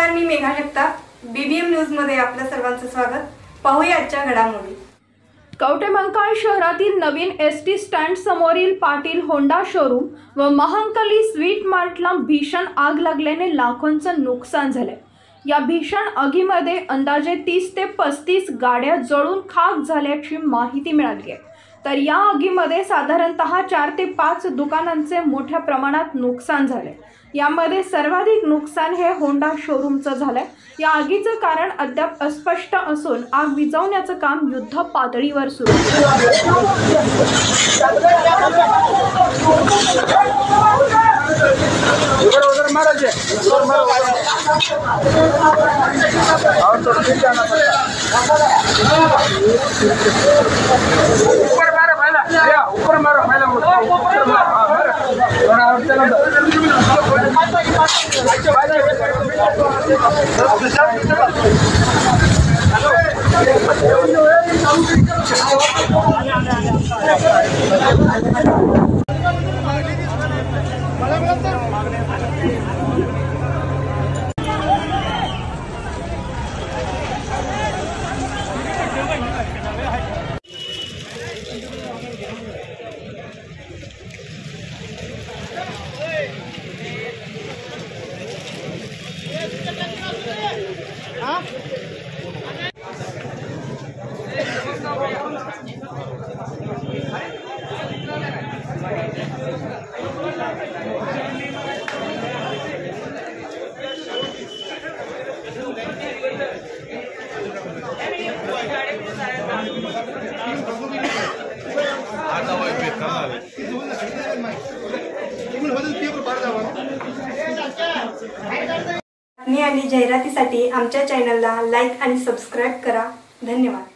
नमस्कार, मी Megha Jagtap, BBM news मध्ये आपल्या सर्वांचं स्वागत। पाहूया आजच्या घडामोडी। कवठेमंकाळ शहरातील नवीन एसटी स्टँड समोरील पाटील होंडा शोरूम व महांकाली स्वीट मार्टला भीषण आग लागल्याने लाखोंचं नुकसान झाले। या भीषण आगीमध्ये अंदाजे 30 ते 35 गाड्या जळून खाक झाल्याची माहिती मिळाली आहे। तर या आगीमध्ये साधारणतः 4 ते 5 दुकानांचे मोठ्या प्रमाणात नुकसान झाले। यामध्ये सर्वाधिक नुकसान हे होंडा शोरूमचं झालंय। या आगीचं कारण अद्याप अस्पष्ट असून आग विझवण्याचं काम युद्ध पातळीवर सुरू आहे। ऊपर मारो बातमी आणि जाहिरातीसाठी आमच्या चॅनलला लाईक आणि सबस्क्राईब करा। धन्यवाद।